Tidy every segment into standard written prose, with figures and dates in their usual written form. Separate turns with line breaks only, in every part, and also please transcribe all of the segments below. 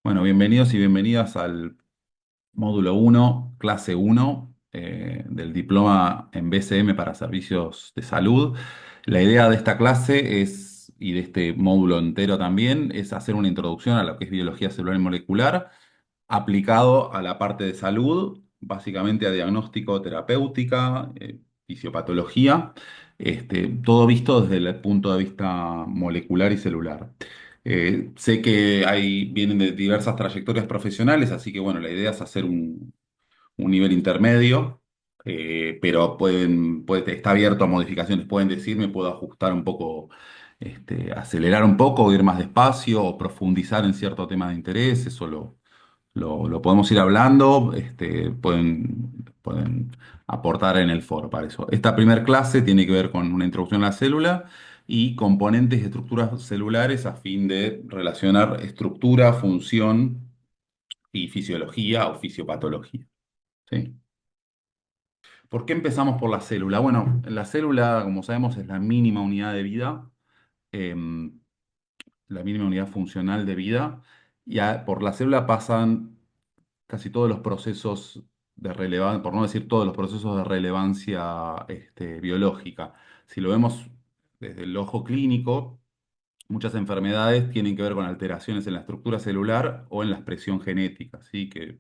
Bueno, bienvenidos y bienvenidas al módulo uno, clase uno del diploma en BCM para servicios de salud. La idea de esta clase es, y de este módulo entero también, es hacer una introducción a lo que es biología celular y molecular aplicado a la parte de salud, básicamente a diagnóstico, terapéutica, fisiopatología, todo visto desde el punto de vista molecular y celular. Sé que vienen de diversas trayectorias profesionales, así que bueno, la idea es hacer un nivel intermedio, pero está abierto a modificaciones. Pueden decirme, puedo ajustar un poco, acelerar un poco, o ir más despacio, o profundizar en cierto tema de interés, eso lo podemos ir hablando, pueden aportar en el foro para eso. Esta primera clase tiene que ver con una introducción a la célula y componentes y estructuras celulares a fin de relacionar estructura, función y fisiología o fisiopatología. ¿Sí? ¿Por qué empezamos por la célula? Bueno, la célula, como sabemos, es la mínima unidad de vida, em, la mínima unidad funcional de vida, y por la célula pasan casi todos los procesos de relevancia, por no decir todos los procesos de relevancia biológica. Si lo vemos desde el ojo clínico, muchas enfermedades tienen que ver con alteraciones en la estructura celular o en la expresión genética, ¿sí? Que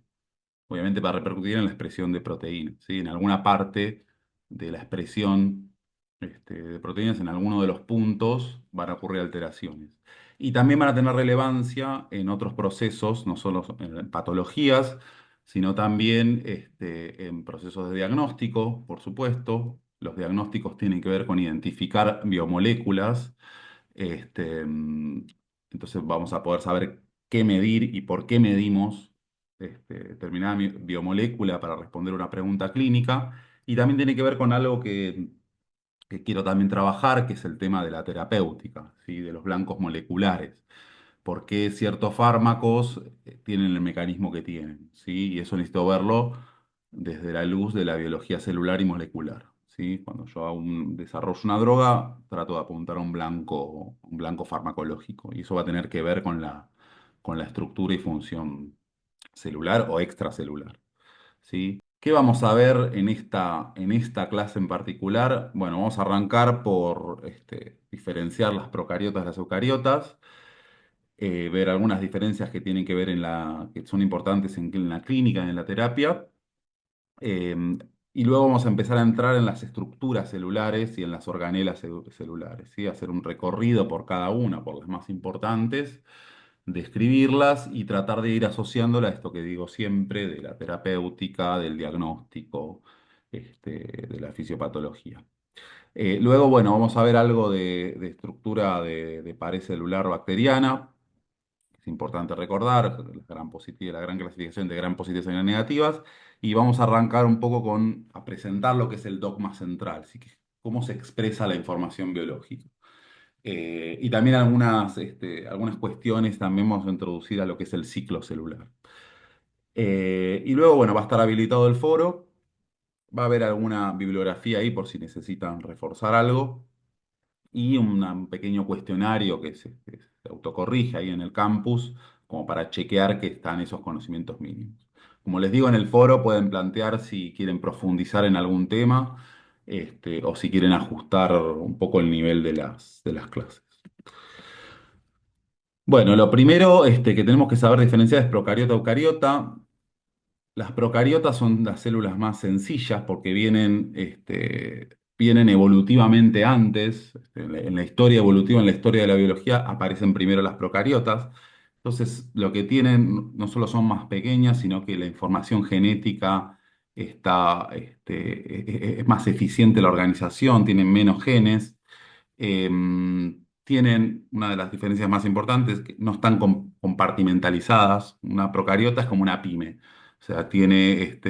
obviamente va a repercutir en la expresión de proteínas, ¿sí? En alguna parte de la expresión de proteínas, en alguno de los puntos, van a ocurrir alteraciones. Y también van a tener relevancia en otros procesos, no solo en patologías, sino también en procesos de diagnóstico, por supuesto. Los diagnósticos tienen que ver con identificar biomoléculas. este, mm, entonces vamos a poder saber qué medir y por qué medimos determinada biomolécula para responder una pregunta clínica. Y también tiene que ver con algo que quiero también trabajar, que es el tema de la terapéutica, ¿sí? De los blancos moleculares. ¿Por qué ciertos fármacos tienen el mecanismo que tienen? ¿Sí? Y eso necesito verlo desde la luz de la biología celular y molecular. ¿Sí? Cuando yo desarrollo una droga, trato de apuntar a un blanco farmacológico. Y eso va a tener que ver con la estructura y función celular o extracelular. ¿Sí? ¿Qué vamos a ver en esta clase en particular? Bueno, vamos a arrancar por diferenciar las procariotas de las eucariotas, ver algunas diferencias que tienen que ver que son importantes en la clínica, en la terapia, eh, y luego vamos a empezar a entrar en las estructuras celulares y en las organelas celulares, ¿sí? Hacer un recorrido por cada una, por las más importantes, describirlas y tratar de ir asociándola a esto que digo siempre de la terapéutica, del diagnóstico, de la fisiopatología. Luego, bueno, vamos a ver algo de estructura de pared celular bacteriana. Es importante recordar la gran clasificación de gran positivas y gran negativas. Y vamos a arrancar un poco a presentar lo que es el dogma central, así que cómo se expresa la información biológica. Y también algunas cuestiones también vamos a introducir a lo que es el ciclo celular. Y luego, bueno, va a estar habilitado el foro, va a haber alguna bibliografía ahí por si necesitan reforzar algo, y un pequeño cuestionario que se autocorrige ahí en el campus, como para chequear que están esos conocimientos mínimos. Como les digo, en el foro pueden plantear si quieren profundizar en algún tema, o si quieren ajustar un poco el nivel de las clases. Bueno, lo primero que tenemos que saber diferenciar es procariota-eucariota. Las procariotas son las células más sencillas porque vienen evolutivamente antes. En la historia evolutiva, en la historia de la biología, aparecen primero las procariotas. Entonces, lo que tienen no solo son más pequeñas, sino que la información genética es más eficiente la organización, tienen menos genes. Tienen una de las diferencias más importantes, que no están compartimentalizadas. Una procariota es como una pyme. O sea, tiene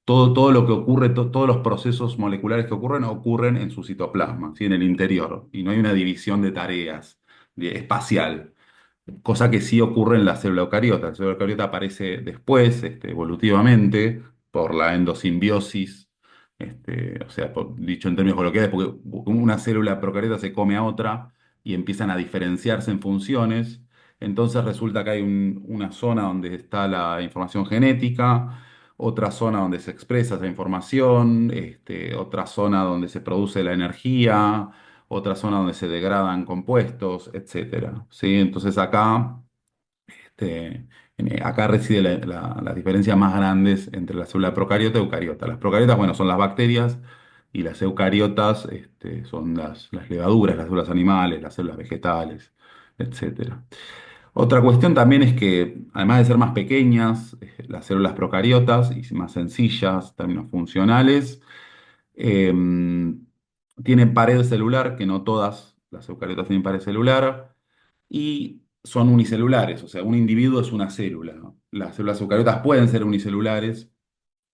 todo lo que ocurre, todos los procesos moleculares que ocurren en su citoplasma, ¿sí? En el interior. Y no hay una división de tareas espacial, cosa que sí ocurre en la célula eucariota. La célula eucariota aparece después, evolutivamente, por la endosimbiosis, o sea, dicho en términos coloquiales, porque una célula procariota se come a otra y empiezan a diferenciarse en funciones. Entonces resulta que hay una zona donde está la información genética, otra zona donde se expresa esa información, otra zona donde se produce la energía, otra zona donde se degradan compuestos, etcétera. ¿Sí? Entonces acá reside las diferencias más grandes entre la célula procariota y eucariota. Las procariotas, bueno, son las bacterias y las eucariotas, son las levaduras, las células animales, las células vegetales, etcétera. Otra cuestión también es que, además de ser más pequeñas, las células procariotas y más sencillas, términos funcionales, eh, tienen pared celular, que no todas las eucariotas tienen pared celular, y son unicelulares, o sea, un individuo es una célula. Las células eucariotas pueden ser unicelulares,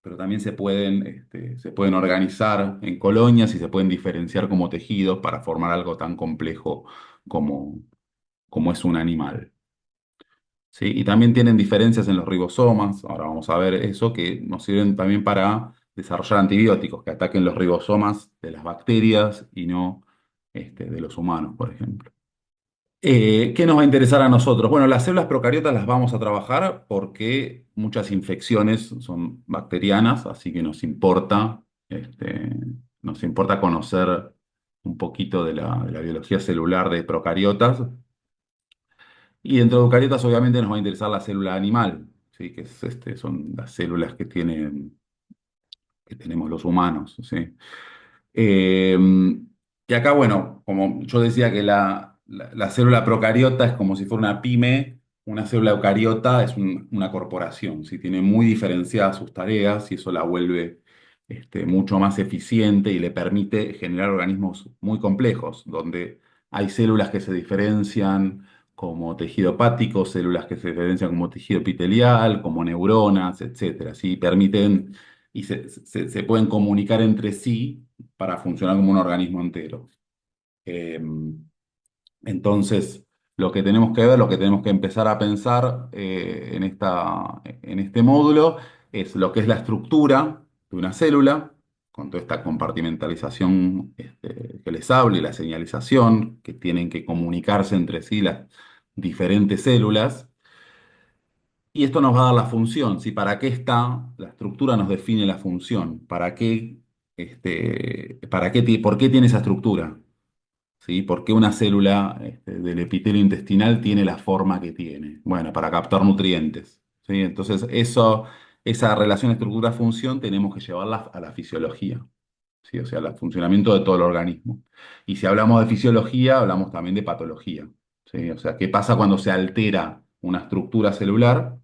pero también se pueden organizar en colonias y se pueden diferenciar como tejidos para formar algo tan complejo como, como es un animal. ¿Sí? Y también tienen diferencias en los ribosomas, ahora vamos a ver eso, que nos sirven también para desarrollar antibióticos que ataquen los ribosomas de las bacterias y no de los humanos, por ejemplo. ¿Qué nos va a interesar a nosotros? Bueno, las células procariotas las vamos a trabajar porque muchas infecciones son bacterianas, así que nos importa conocer un poquito de la biología celular de procariotas. Y dentro de eucariotas, obviamente, nos va a interesar la célula animal, ¿sí? Son las células que tenemos los humanos, ¿sí? Eh, y acá, bueno, como yo decía que la célula procariota es como si fuera una pyme, una célula eucariota es una corporación, ¿sí? Tiene muy diferenciadas sus tareas y eso la vuelve mucho más eficiente y le permite generar organismos muy complejos, donde hay células que se diferencian como tejido hepático, células que se diferencian como tejido epitelial, como neuronas, etcétera, ¿sí? Permiten y se pueden comunicar entre sí para funcionar como un organismo entero. Eh, entonces, lo que tenemos que ver, lo que tenemos que empezar a pensar en este módulo es lo que es la estructura de una célula, con toda esta compartimentalización que les hablo y la señalización que tienen que comunicarse entre sí las diferentes células. Y esto nos va a dar la función, ¿sí? ¿Para qué está? La estructura nos define la función. ¿Por qué tiene esa estructura? ¿Sí? ¿Por qué una célula del epitelio intestinal tiene la forma que tiene? Bueno, para captar nutrientes. ¿Sí? Entonces, esa relación estructura-función tenemos que llevarla a la fisiología. ¿Sí? O sea, al funcionamiento de todo el organismo. Y si hablamos de fisiología, hablamos también de patología. ¿Sí? O sea, ¿qué pasa cuando se altera una estructura celular?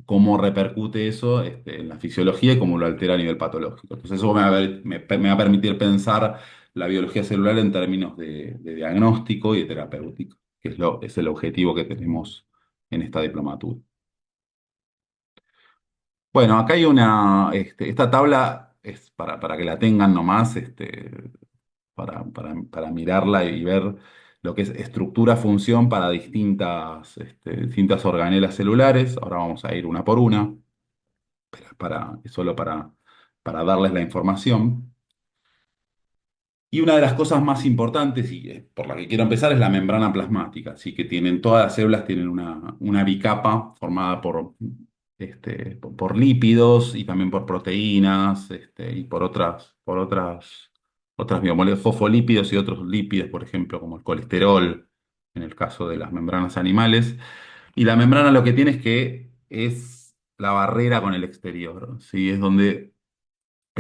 Cómo repercute eso en la fisiología y cómo lo altera a nivel patológico. Entonces eso me va a permitir pensar la biología celular en términos de diagnóstico y de terapéutico, que es el objetivo que tenemos en esta diplomatura. Bueno, acá hay esta tabla es para que la tengan nomás, para mirarla y ver lo que es estructura-función para distintas organelas celulares. Ahora vamos a ir una por una. Solo para darles la información. Y una de las cosas más importantes, y por la que quiero empezar, es la membrana plasmática. Así que todas las células tienen una bicapa formada por lípidos y también por proteínas y por otras biomoléculas, fosfolípidos y otros lípidos, por ejemplo, como el colesterol, en el caso de las membranas animales. Y la membrana lo que tiene es que es la barrera con el exterior, ¿sí? Es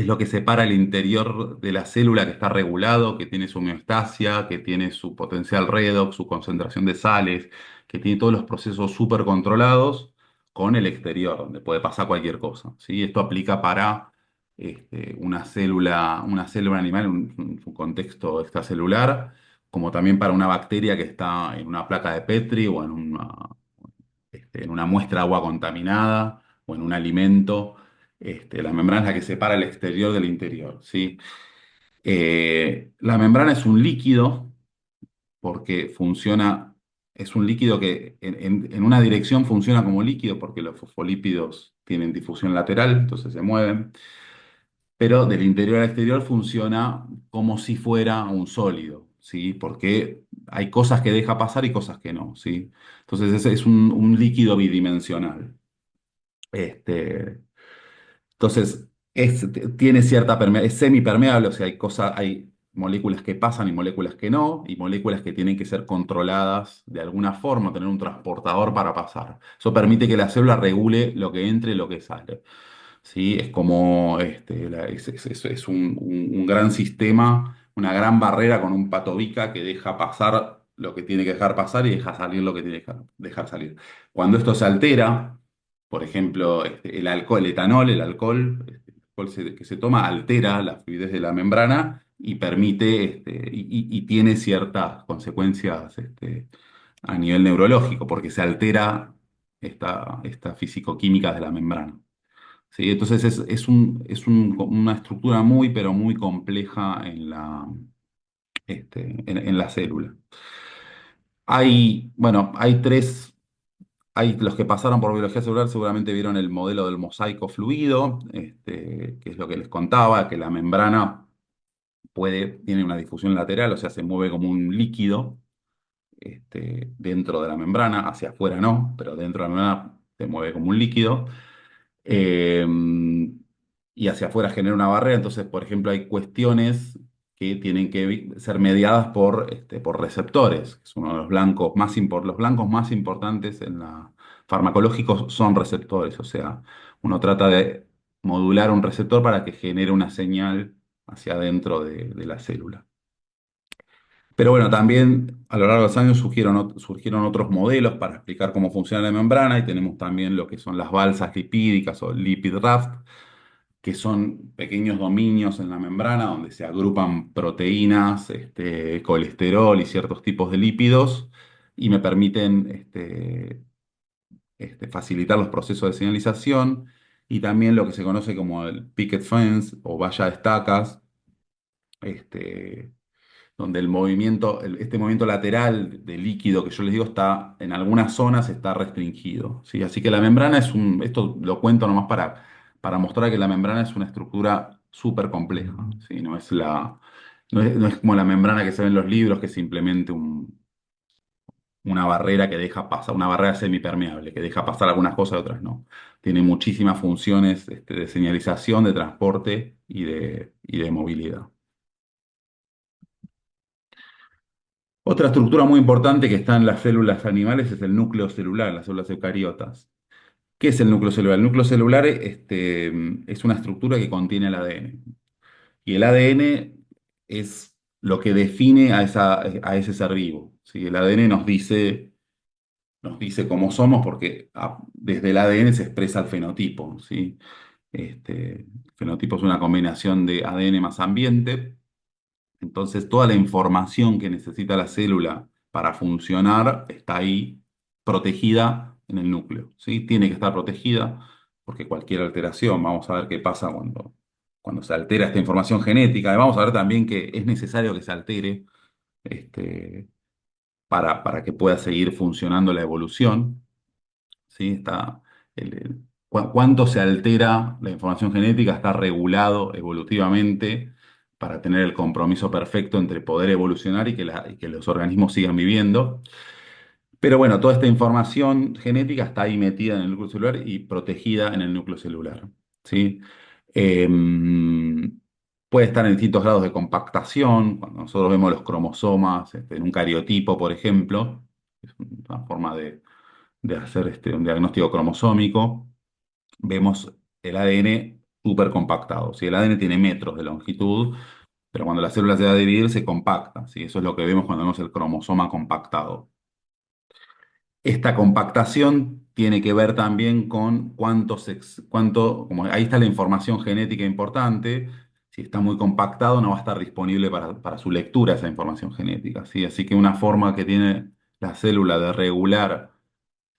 lo que separa el interior de la célula que está regulado, que tiene su homeostasia, que tiene su potencial redox, su concentración de sales, que tiene todos los procesos súper controlados con el exterior, donde puede pasar cualquier cosa, ¿sí? Esto aplica para una célula animal en su contexto extracelular, como también para una bacteria que está en una placa de Petri o en una muestra de agua contaminada o en un alimento. La membrana es la que separa el exterior del interior, ¿sí? La membrana es un líquido porque es un líquido que en una dirección funciona como líquido porque los fosfolípidos tienen difusión lateral, entonces se mueven, pero del interior al exterior funciona como si fuera un sólido, ¿sí? Porque hay cosas que deja pasar y cosas que no, ¿sí? Entonces ese es un líquido bidimensional. Este, entonces, tiene cierta permeabilidad, es semipermeable, o sea, hay moléculas que pasan y moléculas que no, y moléculas que tienen que ser controladas de alguna forma, tener un transportador para pasar. Eso permite que la célula regule lo que entra y lo que sale. ¿Sí? Es como es un gran sistema, una gran barrera con un patobica que deja pasar lo que tiene que dejar pasar y deja salir lo que tiene que dejar salir. Cuando esto se altera, por ejemplo, el alcohol, el etanol, el alcohol que se toma altera la fluidez de la membrana y permite y tiene ciertas consecuencias a nivel neurológico, porque se altera esta fisicoquímica de la membrana. ¿Sí? Entonces una estructura muy, pero muy compleja en la célula. Bueno, hay los que pasaron por biología celular seguramente vieron el modelo del mosaico fluido, que es lo que les contaba, que la membrana tiene una difusión lateral, o sea, se mueve como un líquido dentro de la membrana, hacia afuera no, pero dentro de la membrana se mueve como un líquido. eh, y hacia afuera genera una barrera. Entonces, por ejemplo, hay cuestiones que tienen que ser mediadas por receptores, que es uno de los blancos más importantes en la farmacológicos son receptores, o sea, uno trata de modular un receptor para que genere una señal hacia adentro de la célula. Pero bueno, también a lo largo de los años surgieron otros modelos para explicar cómo funciona la membrana y tenemos también lo que son las balsas lipídicas o lipid raft, que son pequeños dominios en la membrana donde se agrupan proteínas, colesterol y ciertos tipos de lípidos y me permiten facilitar los procesos de señalización y también lo que se conoce como el picket fence o valla de estacas. Este, donde este movimiento lateral de líquido que yo les digo está en algunas zonas está restringido, ¿sí? Así que la membrana esto lo cuento nomás para mostrar que la membrana es una estructura súper compleja, ¿sí? No es como la membrana que se ve en los libros, que es simplemente una barrera que deja pasar, una barrera semipermeable, que deja pasar algunas cosas y otras no. Tiene muchísimas funciones, de señalización, de transporte y de movilidad. Otra estructura muy importante que está en las células animales es el núcleo celular, las células eucariotas. ¿Qué es el núcleo celular? El núcleo celular es una estructura que contiene el ADN. Y el ADN es lo que define a ese ser vivo. ¿Sí? El ADN nos dice cómo somos porque desde el ADN se expresa el fenotipo. ¿Sí? El fenotipo es una combinación de ADN más ambiente. Entonces, toda la información que necesita la célula para funcionar está ahí protegida en el núcleo, ¿sí? Tiene que estar protegida porque cualquier alteración, vamos a ver qué pasa cuando se altera esta información genética. Y vamos a ver también que es necesario que se altere este, para que pueda seguir funcionando la evolución. ¿Sí? Cuánto se altera la información genética está regulado evolutivamente para tener el compromiso perfecto entre poder evolucionar y que los organismos sigan viviendo. Pero bueno, toda esta información genética está ahí metida en el núcleo celular y protegida en el núcleo celular. ¿Sí? Puede estar en distintos grados de compactación. Cuando nosotros vemos los cromosomas en un cariotipo, por ejemplo, es una forma de hacer un diagnóstico cromosómico, vemos el ADN súper compactado. ¿Sí? El ADN tiene metros de longitud, pero cuando la célula se va a dividir se compacta. ¿Sí? Eso es lo que vemos cuando vemos el cromosoma compactado. Esta compactación tiene que ver también con como ahí está la información genética importante. Si está muy compactado, no va a estar disponible para su lectura esa información genética. ¿Sí? Así que una forma que tiene la célula de regular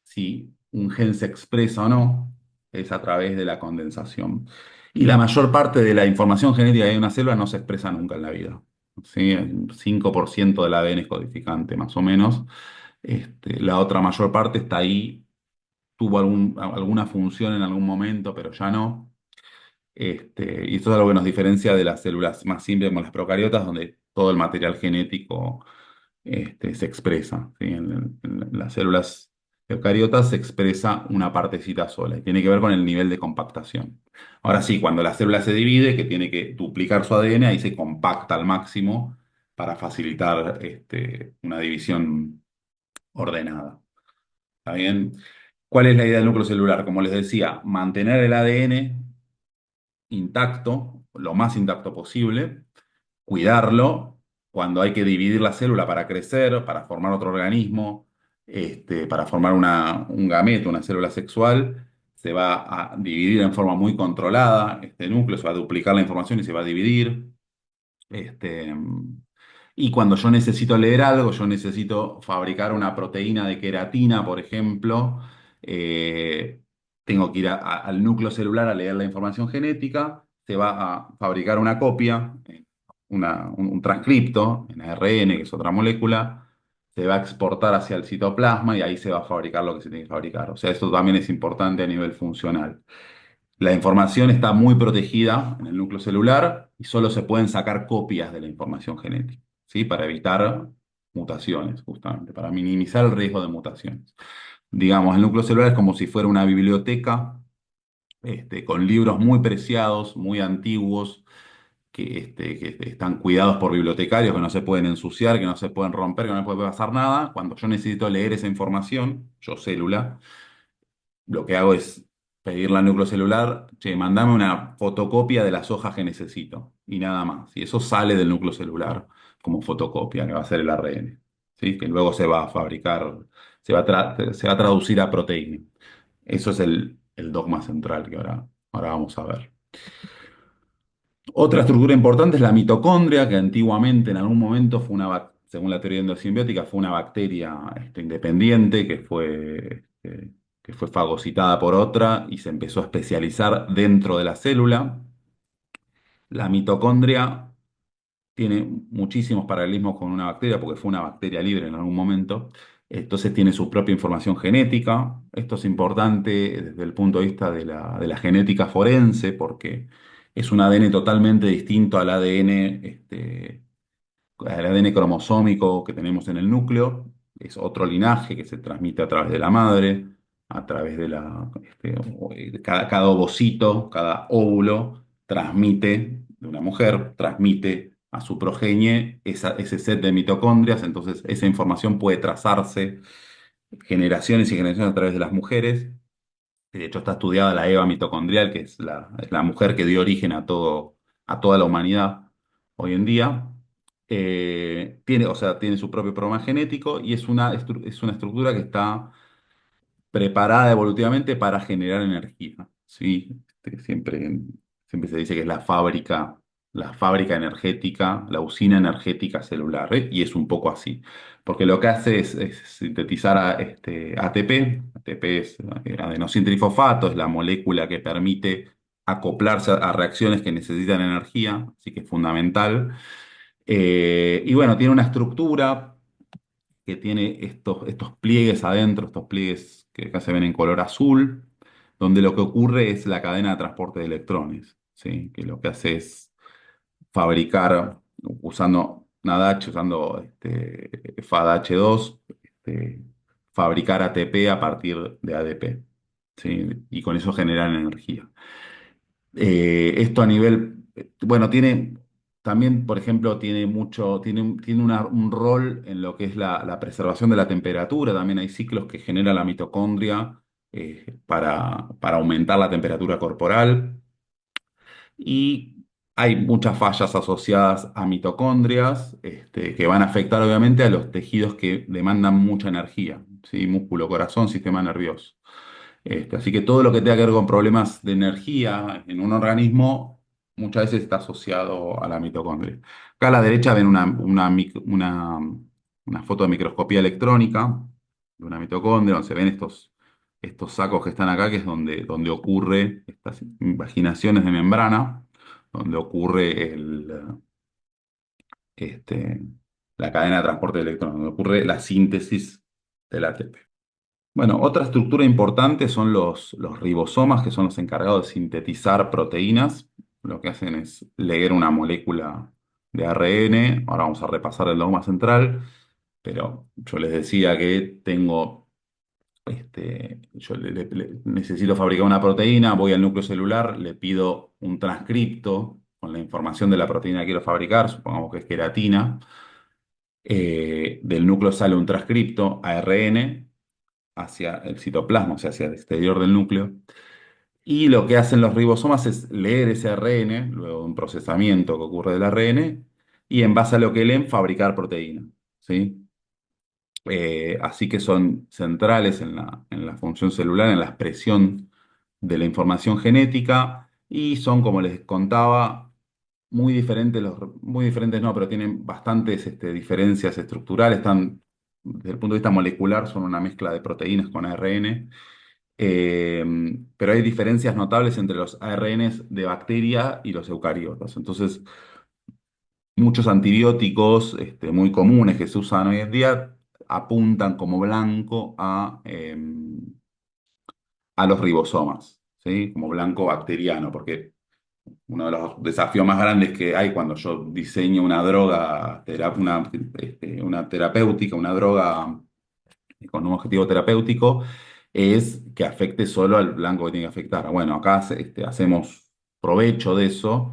si un gen se expresa o no es a través de la condensación. Y la mayor parte de la información genética de una célula no se expresa nunca en la vida. ¿Sí? El 5% del ADN es codificante, más o menos. La otra mayor parte está ahí, tuvo alguna función en algún momento, pero ya no. Y esto es algo que nos diferencia de las células más simples como las procariotas, donde todo el material genético se expresa, ¿sí? En las células eucariotas se expresa una partecita sola y tiene que ver con el nivel de compactación. Ahora sí, cuando la célula se divide, que tiene que duplicar su ADN, ahí se compacta al máximo para facilitar una división ordenada. ¿Está bien? ¿Cuál es la idea del núcleo celular? Como les decía, mantener el ADN intacto, lo más intacto posible, cuidarlo cuando hay que dividir la célula para crecer, para formar otro organismo, para formar un gameto, una célula sexual, se va a dividir en forma muy controlada, este núcleo se va a duplicar la información y se va a dividir. Este, y cuando yo necesito leer algo, yo necesito fabricar una proteína de queratina, por ejemplo, eh, tengo que ir al núcleo celular a leer la información genética, se va a fabricar una copia, un transcripto en ARN, que es otra molécula, se va a exportar hacia el citoplasma y ahí se va a fabricar lo que se tiene que fabricar. O sea, esto también es importante a nivel funcional. La información está muy protegida en el núcleo celular y solo se pueden sacar copias de la información genética, ¿sí? Para evitar mutaciones, justamente, para minimizar el riesgo de mutaciones. Digamos, el núcleo celular es como si fuera una biblioteca con libros muy preciados, muy antiguos, que están cuidados por bibliotecarios, que no se pueden ensuciar, que no se pueden romper, que no les puede pasar nada. Cuando yo necesito leer esa información, yo célula, lo que hago es pedirle al núcleo celular, che, mandame una fotocopia de las hojas que necesito y nada más. Y eso sale del núcleo celular como fotocopia, que va a ser el ARN, ¿sí? Que luego se va a fabricar, se va a traducir a proteína. Eso es el dogma central que ahora vamos a ver. Otra estructura importante es la mitocondria, que antiguamente en algún momento fue según la teoría endosimbiótica, fue una bacteria independiente que fue fagocitada por otra y se empezó a especializar dentro de la célula. La mitocondria tiene muchísimos paralelismos con una bacteria porque fue una bacteria libre en algún momento. Entonces tiene su propia información genética. Esto es importante desde el punto de vista de la genética forense porque es un ADN totalmente distinto al ADN cromosómico que tenemos en el núcleo. Es otro linaje que se transmite a través de la madre, a través cada ovocito, cada óvulo transmite de una mujer, transmite a su progenie ese set de mitocondrias, entonces esa información puede trazarse generaciones y generaciones a través de las mujeres. De hecho, está estudiada la Eva mitocondrial, que es la mujer que dio origen a toda la humanidad hoy en día. O sea, tiene su propio programa genético y es una estructura que está preparada evolutivamente para generar energía. ¿Sí? Siempre se dice que es la fábrica energética, la usina energética celular, ¿eh? Y es un poco así, porque lo que hace es sintetizar ATP. ATP es adenosintrifosfato, es la molécula que permite acoplarse a reacciones que necesitan energía, así que es fundamental. Y bueno, tiene una estructura que tiene estos pliegues adentro, estos pliegues que acá se ven en color azul, donde lo que ocurre es la cadena de transporte de electrones, ¿sí? Que lo que hace es fabricar, usando NADH, usando FADH2, fabricar ATP a partir de ADP, ¿sí? Y con eso generar energía. Esto a nivel, bueno, también, por ejemplo, tiene un rol en lo que es la preservación de la temperatura. También hay ciclos que genera la mitocondria para aumentar la temperatura corporal. Y hay muchas fallas asociadas a mitocondrias, que van a afectar obviamente a los tejidos que demandan mucha energía, ¿sí? Músculo, corazón, sistema nervioso. Así que todo lo que tenga que ver con problemas de energía en un organismo muchas veces está asociado a la mitocondria. Acá a la derecha ven una foto de microscopía electrónica de una mitocondria, donde se ven estos sacos que están acá, que es donde ocurre estas invaginaciones de membrana, donde ocurre este, la cadena de transporte de electrones, donde ocurre la síntesis del ATP. Bueno, otra estructura importante son los ribosomas, que son los encargados de sintetizar proteínas. Lo que hacen es leer una molécula de ARN. Ahora vamos a repasar el dogma central, pero yo les decía que tengo, yo necesito fabricar una proteína, voy al núcleo celular, le pido un transcripto con la información de la proteína que quiero fabricar, supongamos que es queratina. Del núcleo sale un transcripto, ARN, hacia el citoplasma, o sea, hacia el exterior del núcleo. Y lo que hacen los ribosomas es leer ese ARN, luego de un procesamiento que ocurre del ARN, y en base a lo que leen, fabricar proteína. ¿Sí? Así que son centrales en la función celular, en la expresión de la información genética, y son, como les contaba, muy diferentes, muy diferentes no, pero tienen bastantes diferencias estructurales. Están, desde el punto de vista molecular, son una mezcla de proteínas con ARN. Eh, pero hay diferencias notables entre los ARNs de bacteria y los eucariotas. Entonces, muchos antibióticos muy comunes que se usan hoy en día apuntan como blanco a los ribosomas, ¿sí? Como blanco bacteriano, porque uno de los desafíos más grandes que hay cuando yo diseño una droga, una terapéutica, una droga con un objetivo terapéutico, es que afecte solo al blanco que tiene que afectar. Bueno, acá hacemos provecho de eso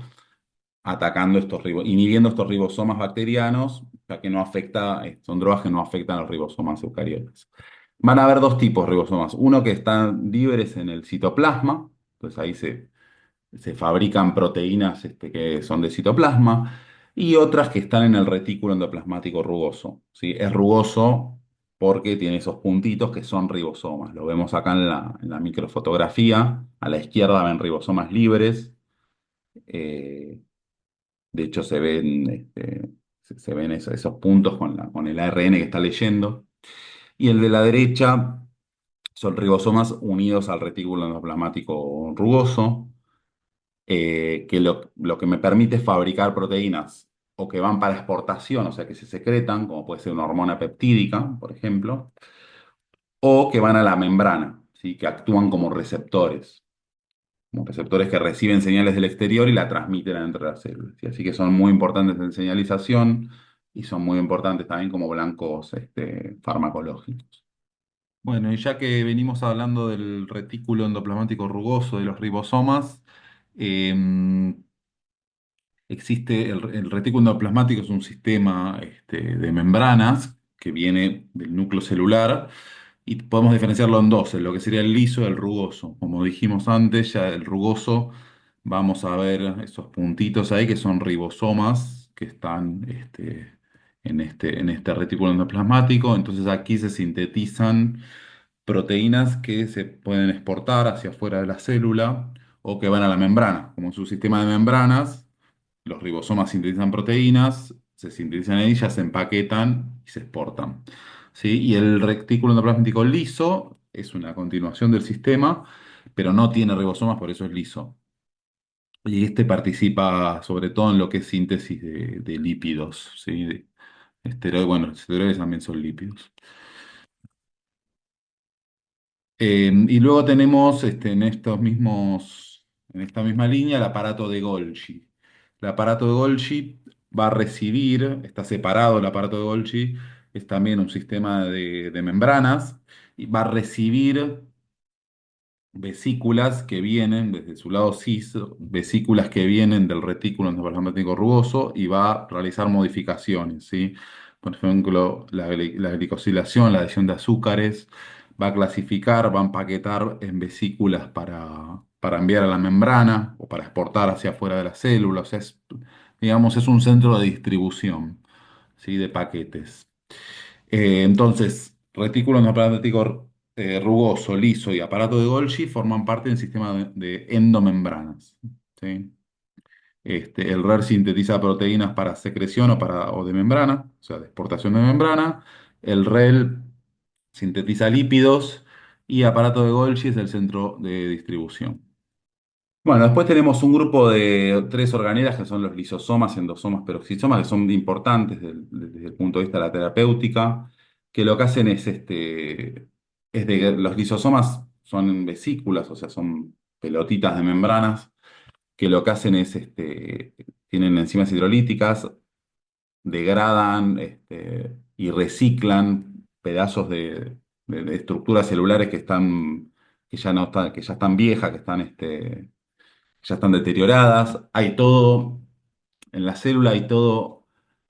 atacando inhibiendo estos ribosomas bacterianos, ya que no afecta, son drogas que no afectan a los ribosomas eucariotas. Van a haber dos tipos de ribosomas. Uno que están libres en el citoplasma, entonces ahí se fabrican proteínas que son de citoplasma, y otras que están en el retículo endoplasmático rugoso. ¿Sí? Es rugoso porque tiene esos puntitos que son ribosomas. Lo vemos acá en la microfotografía. A la izquierda ven ribosomas libres. eh, de hecho, se ven esos puntos con el ARN que está leyendo. Y el de la derecha son ribosomas unidos al retículo endoplasmático rugoso, que lo que me permite es fabricar proteínas o que van para exportación, o sea, que se secretan, como puede ser una hormona peptídica, por ejemplo, o que van a la membrana, ¿sí? Que actúan como receptores que reciben señales del exterior y la transmiten adentro de las células. ¿Sí? Así que son muy importantes en señalización y son muy importantes también como blancos farmacológicos. Bueno, y ya que venimos hablando del retículo endoplasmático rugoso de los ribosomas, em, existe el retículo endoplasmático, es un sistema de membranas que viene del núcleo celular y podemos diferenciarlo en dos, en lo que sería el liso y el rugoso. Como dijimos antes, ya el rugoso, vamos a ver esos puntitos ahí que son ribosomas que están en este retículo endoplasmático. Entonces aquí se sintetizan proteínas que se pueden exportar hacia afuera de la célula o que van a la membrana. Como en su sistema de membranas, los ribosomas sintetizan proteínas, se sintetizan en ellas, se empaquetan y se exportan. ¿Sí? Y el retículo endoplasmático liso es una continuación del sistema, pero no tiene ribosomas, por eso es liso. Y participa sobre todo en lo que es síntesis de lípidos, ¿sí? Bueno, los esteroides también son lípidos. Y luego tenemos en esta misma línea el aparato de Golgi. El aparato de Golgi va a recibir, está separado el aparato de Golgi, es también un sistema de membranas, y va a recibir vesículas que vienen desde su lado cis, vesículas que vienen del retículo endoplasmático rugoso y va a realizar modificaciones, ¿sí? Por ejemplo, la glicosilación, la adición de azúcares, va a clasificar, va a empaquetar en vesículas para enviar a la membrana o para exportar hacia afuera de la célula. O sea, digamos, es un centro de distribución, ¿sí? De paquetes. Entonces, retículo endoplasmático rugoso, liso y aparato de Golgi forman parte del sistema de endomembranas. ¿Sí? El RER sintetiza proteínas para secreción o de membrana, o sea, de exportación de membrana. El REL sintetiza lípidos y aparato de Golgi es el centro de distribución. Bueno, después tenemos un grupo de tres organelas que son los lisosomas, endosomas, peroxisomas, que son importantes desde el punto de vista de la terapéutica, que lo que hacen es de que los lisosomas son vesículas, o sea, son pelotitas de membranas, que lo que hacen es, tienen enzimas hidrolíticas, degradan y reciclan pedazos de estructuras celulares que ya no están, que ya están viejas, que ya están deterioradas. Hay todo, en la célula hay todo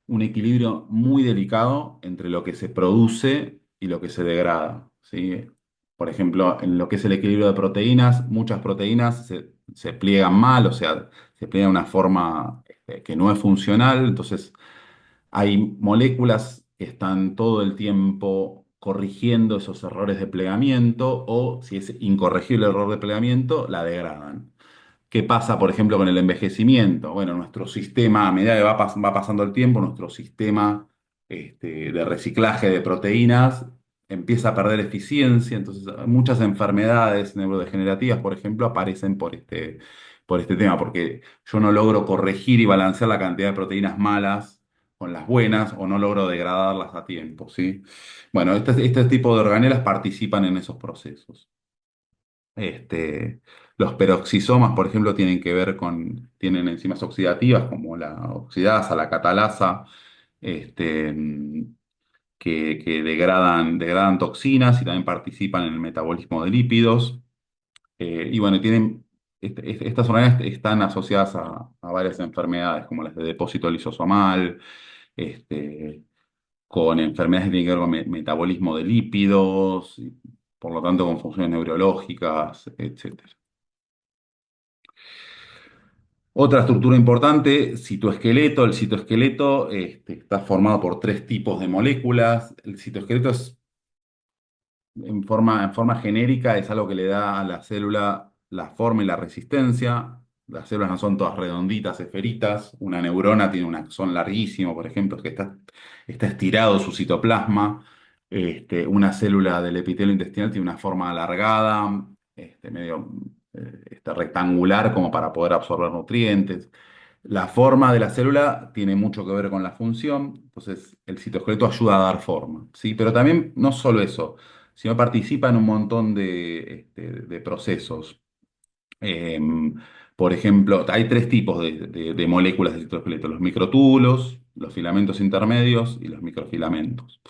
un equilibrio muy delicado entre lo que se produce y lo que se degrada, ¿sí? Por ejemplo, en lo que es el equilibrio de proteínas, muchas proteínas se pliegan mal, o sea, se pliegan de una forma que no es funcional, entonces hay moléculas que están todo el tiempo corrigiendo esos errores de plegamiento o si es incorregible el error de plegamiento, la degradan. ¿Qué pasa, por ejemplo, con el envejecimiento? Bueno, nuestro sistema, a medida que va pasando el tiempo, nuestro sistema de reciclaje de proteínas empieza a perder eficiencia, entonces muchas enfermedades neurodegenerativas, por ejemplo, aparecen por este tema, porque yo no logro corregir y balancear la cantidad de proteínas malas con las buenas o no logro degradarlas a tiempo, ¿sí? Bueno, este tipo de organelas participan en esos procesos. Este, los peroxisomas, por ejemplo, tienen enzimas oxidativas como la oxidasa, la catalasa, este, que degradan toxinas y también participan en el metabolismo de lípidos. Y bueno, estas hormonas están asociadas a varias enfermedades, como las de depósito lisosomal, este, con enfermedades que tienen que ver con metabolismo de lípidos, y por lo tanto con funciones neurológicas, etc. Otra estructura importante, citoesqueleto. El citoesqueleto está formado por tres tipos de moléculas. El citoesqueleto es en forma genérica es algo que le da a la célula la forma y la resistencia. Las células no son todas redonditas, esferitas. Una neurona tiene un axón larguísimo, por ejemplo, está estirado su citoplasma. Una célula del epitelio intestinal tiene una forma alargada, medio rectangular como para poder absorber nutrientes. La forma de la célula tiene mucho que ver con la función, entonces el citoesqueleto ayuda a dar forma, ¿sí? Pero también no solo eso, sino participa en un montón de procesos. Eh, por ejemplo, hay tres tipos de moléculas de citoesqueleto: los microtúbulos, los filamentos intermedios y los microfilamentos.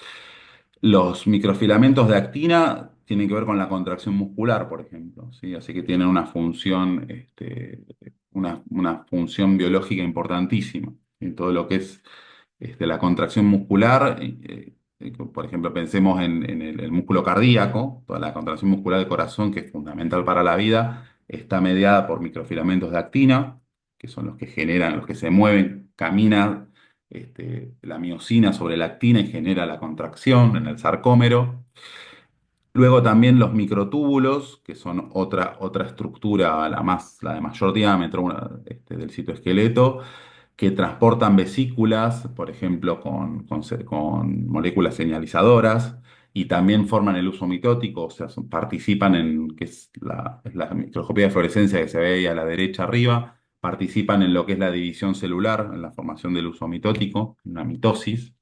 Los microfilamentos de actina tienen que ver con la contracción muscular, por ejemplo, ¿sí? Así que tienen una función biológica importantísima en todo lo que es la contracción muscular. Por ejemplo, pensemos en el músculo cardíaco, toda la contracción muscular del corazón, que es fundamental para la vida, está mediada por microfilamentos de actina, que son los que generan, los que se mueven, caminan la miosina sobre la actina y genera la contracción en el sarcómero. Luego también los microtúbulos, que son otra estructura, la de mayor diámetro, del citoesqueleto, que transportan vesículas, por ejemplo, con moléculas señalizadoras, y también forman el uso mitótico, o sea, participan que es la microscopía de fluorescencia que se ve ahí a la derecha arriba, participan en lo que es la división celular, en la formación del uso mitótico, en la mitosis.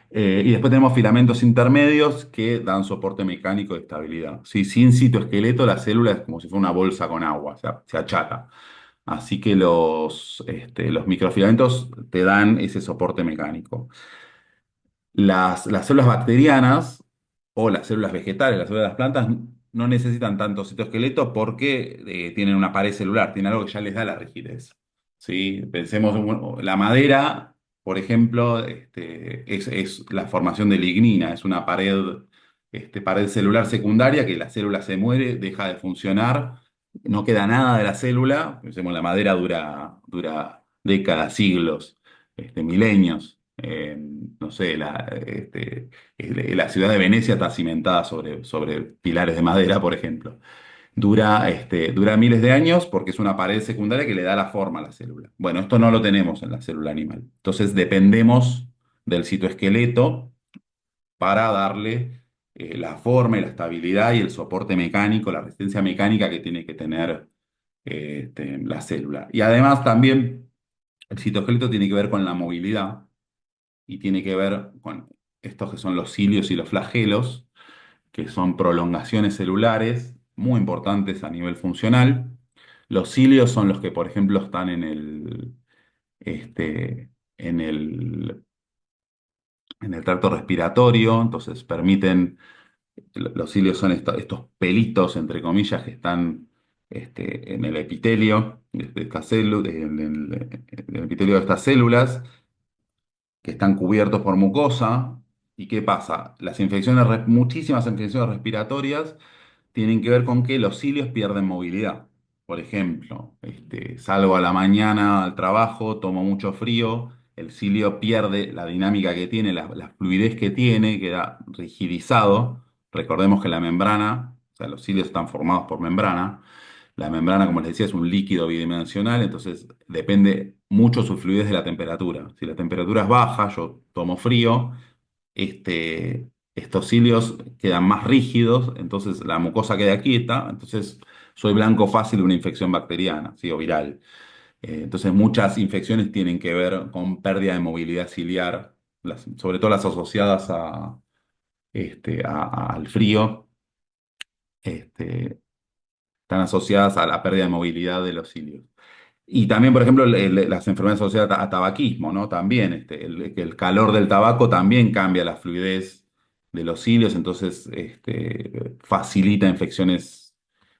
Y después tenemos filamentos intermedios que dan soporte mecánico de estabilidad. ¿Sí? Sin citoesqueleto, la célula es como si fuera una bolsa con agua, o sea, se achata. Así que los microfilamentos te dan ese soporte mecánico. Las células bacterianas o las células vegetales, las células de las plantas, no necesitan tanto citoesqueleto porque tienen una pared celular, tienen algo que ya les da la rigidez. ¿Sí? Pensemos en la madera, por ejemplo, es la formación de lignina, es una pared celular secundaria que la célula se muere, deja de funcionar, no queda nada de la célula. Pensemos, la madera dura décadas, siglos, milenios. No sé, la ciudad de Venecia está cimentada sobre pilares de madera, por ejemplo. Dura miles de años porque es una pared secundaria que le da la forma a la célula. Bueno, esto no lo tenemos en la célula animal. Entonces dependemos del citoesqueleto para darle la forma y la estabilidad y el soporte mecánico, la resistencia mecánica que tiene que tener la célula. Y además también el citoesqueleto tiene que ver con la movilidad y tiene que ver con estos que son los cilios y los flagelos, que son prolongaciones celulares muy importantes a nivel funcional. Los cilios son los que, por ejemplo, están este, en en el tracto respiratorio, entonces permiten, los cilios son estos pelitos, entre comillas, que están en el epitelio de estas en el epitelio de estas células, que están cubiertos por mucosa. ¿Y qué pasa? Muchísimas infecciones respiratorias tienen que ver con que los cilios pierden movilidad. Por ejemplo, salgo a la mañana al trabajo, tomo mucho frío, el cilio pierde la dinámica que tiene, la fluidez que tiene, queda rigidizado. Recordemos que la membrana, o sea, los cilios están formados por membrana. La membrana, como les decía, es un líquido bidimensional, entonces depende mucho su fluidez de la temperatura. Si la temperatura es baja, yo tomo frío, estos cilios quedan más rígidos, entonces la mucosa queda quieta, entonces soy blanco fácil de una infección bacteriana, ¿sí? O viral. Entonces muchas infecciones tienen que ver con pérdida de movilidad ciliar, sobre todo las asociadas al frío, este, están asociadas a la pérdida de movilidad de los cilios. Y también, por ejemplo, las enfermedades asociadas a tabaquismo, ¿no? También, que el calor del tabaco también cambia la fluidez de los cilios, entonces facilita infecciones